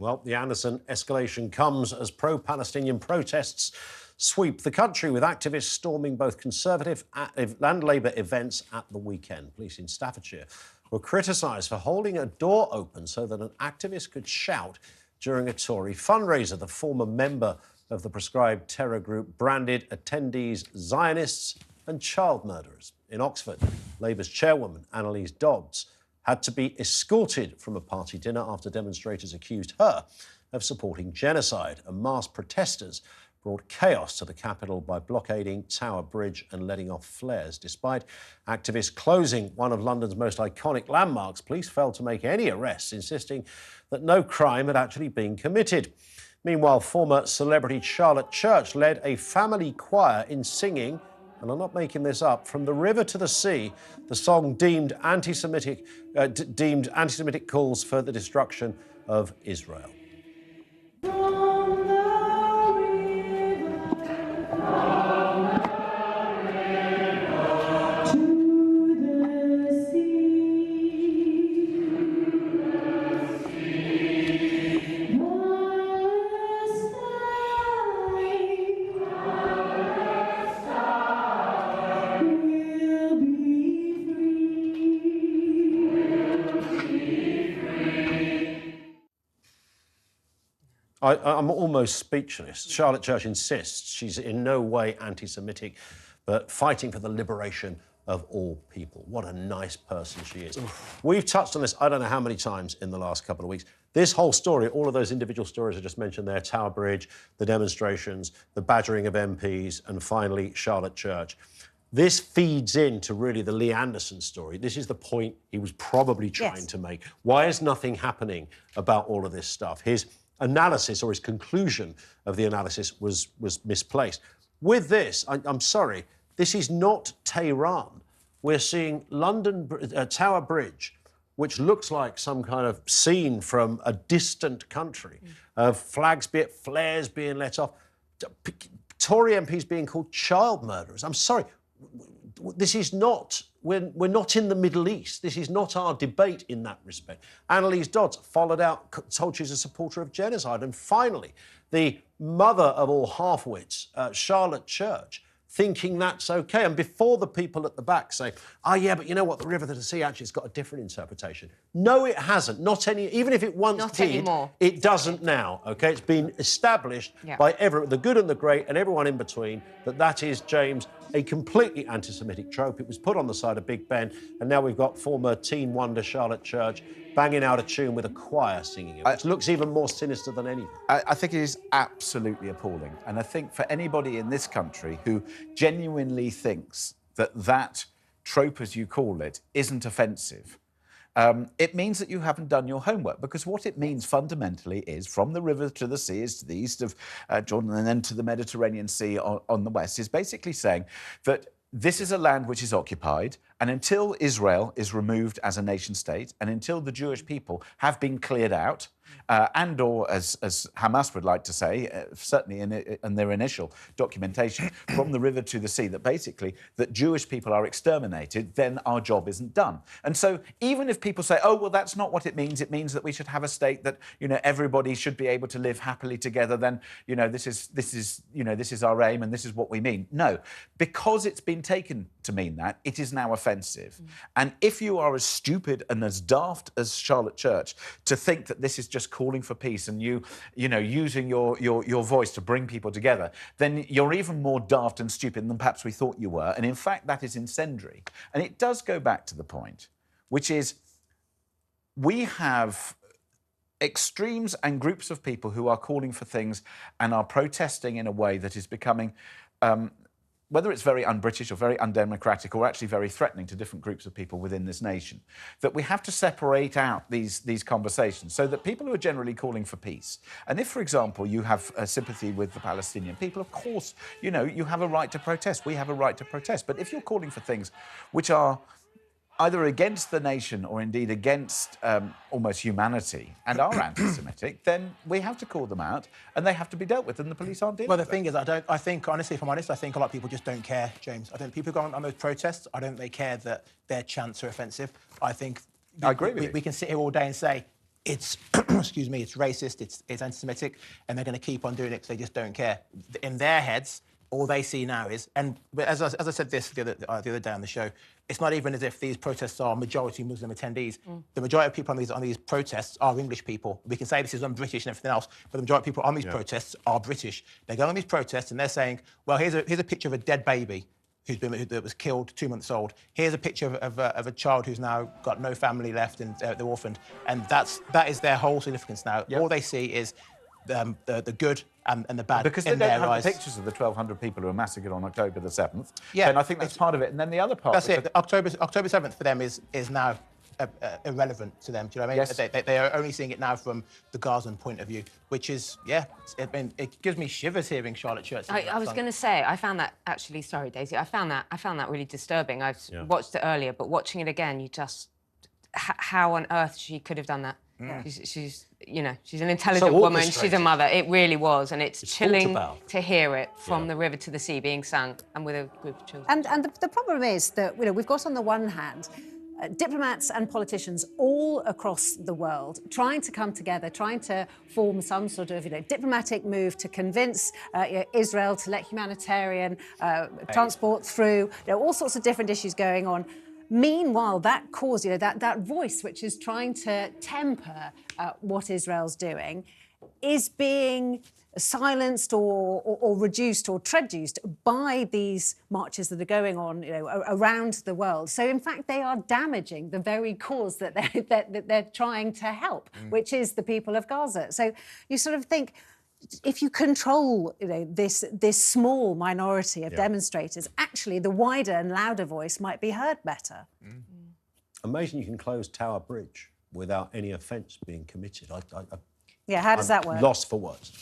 Well, the Anderson escalation comes as pro-Palestinian protests sweep the country, with activists storming both Conservative and Labour events at the weekend. Police in Staffordshire were criticised for holding a door open so that an activist could shout during a Tory fundraiser. The former member of the proscribed terror group branded attendees Zionists and child murderers. In Oxford, Labour's chairwoman, Annalise Dodds, had to be escorted from a party dinner after demonstrators accused her of supporting genocide. And masked protesters brought chaos to the capital by blockading Tower Bridge and letting off flares. Despite activists closing one of London's most iconic landmarks, police failed to make any arrests, insisting that no crime had actually been committed. Meanwhile, former celebrity Charlotte Church led a family choir in singing, and I'm not making this up, From the River to the Sea, the song deemed anti-Semitic calls for the destruction of Israel. I'm almost speechless. Charlotte Church insists she's in no way anti-Semitic, but fighting for the liberation of all people. What a nice person she is. We've touched on this I don't know how many times in the last couple of weeks. This whole story, all of those individual stories I just mentioned there, Tower Bridge, the demonstrations, the badgering of MPs, and finally Charlotte Church. This feeds into really the Lee Anderson story. This is the point he was probably trying to make. Why is nothing happening about all of this stuff? His analysis, or his conclusion of the analysis, was misplaced. With this, I'm sorry, this is not Tehran. We're seeing London Tower Bridge, which looks like some kind of scene from a distant country, of flags, flares being let off, Tory MPs being called child murderers. I'm sorry, this is not, we're not in the Middle East. This is not our debate in that respect. Annalise Dodds followed out, told she's a supporter of genocide. And finally, the mother of all half-wits, Charlotte Church, thinking that's OK. And before the people at the back say, oh, yeah, but you know what, the River to the Sea actually has got a different interpretation. No, it hasn't. Not any, even if it once did, anymore. It doesn't now, OK? It's been established by the good and the great and everyone in between that is, James, a completely anti-Semitic trope. It was put on the side of Big Ben, and now we've got former teen wonder Charlotte Church banging out a tune with a choir singing it, which looks even more sinister than anything. I think it is absolutely appalling. And I think for anybody in this country who genuinely thinks that trope, as you call it, isn't offensive, it means that you haven't done your homework, because what it means fundamentally is from the river to the sea, is to the east of Jordan and then to the Mediterranean Sea on the west, is basically saying that this is a land which is occupied, and until Israel is removed as a nation state, and until the Jewish people have been cleared out, and or, as Hamas would like to say, certainly in their initial documentation, from the river to the sea, that basically that Jewish people are exterminated, then our job isn't done. And so even if people say, oh, well, that's not what it means that we should have a state that, you know, everybody should be able to live happily together, then, you know, this is our aim and this is what we mean. No, because it's been taken to mean that, it is now offensive. And if you are as stupid and as daft as Charlotte Church to think that this is just calling for peace and you know, using your voice to bring people together, then you're even more daft and stupid than perhaps we thought you were. And in fact, that is incendiary. And it does go back to the point, which is we have extremes and groups of people who are calling for things and are protesting in a way that is becoming whether it's very un-British or very undemocratic or actually very threatening to different groups of people within this nation, that we have to separate out these conversations so that people who are generally calling for peace, and if, for example, you have sympathy with the Palestinian people, of course, you know, you have a right to protest. We have a right to protest. But if you're calling for things which are either against the nation or indeed against almost humanity and are anti-Semitic, then we have to call them out and they have to be dealt with, and the police aren't dealing with it. Well, the thing is, I think, honestly, if I'm honest, I think a lot of people just don't care, James. I don't people who go on those protests, I don't think they care that their chants are offensive. I think... I agree with you. We can sit here all day and say, it's, excuse me, it's racist, it's anti-Semitic, and they're going to keep on doing it because they just don't care. In their heads, all they see now is, and as I said this the other day on the show, it's not even as if these protests are majority Muslim attendees. The majority of people on these protests are English people. We can say this is un-British and everything else, but the majority of people on these protests are British. They go on these protests and they're saying, well, here's a picture of a dead baby that was killed 2 months old. Here's a picture of a child who's now got no family left and they're orphaned. And that is their whole significance now. Yep. All they see is the good and the bad because in they their don't have eyes. the pictures of the 1,200 people who were massacred on October the 7th. Yeah, and I think that's part of it. And then the other part... That's it. October 7th for them is now irrelevant to them. Do you know what I mean? Yes. They are only seeing it now from the Gazan point of view, which is, it gives me shivers hearing Charlotte Church. I was going to say, I found that actually, sorry, Daisy, I found that really disturbing. I've watched it earlier, but watching it again, you just, how on earth she could have done that? She's she's an intelligent woman. She's a mother. It really was, and it's chilling to hear it from the river to the sea being sung, and with a group of children. And the problem is that we've got on the one hand diplomats and politicians all across the world trying to come together, trying to form some sort of diplomatic move to convince Israel to let humanitarian transport through. All sorts of different issues going on. Meanwhile, that cause, that voice which is trying to temper what Israel's doing is being silenced or reduced or traduced by these marches that are going on around the world. So, in fact, they are damaging the very cause that they're trying to help, which is the people of Gaza. So you sort of think, if you control this small minority of demonstrators, actually the wider and louder voice might be heard better. Amazing you can close Tower Bridge without any offence being committed. Yeah, how does that work? Lost for words.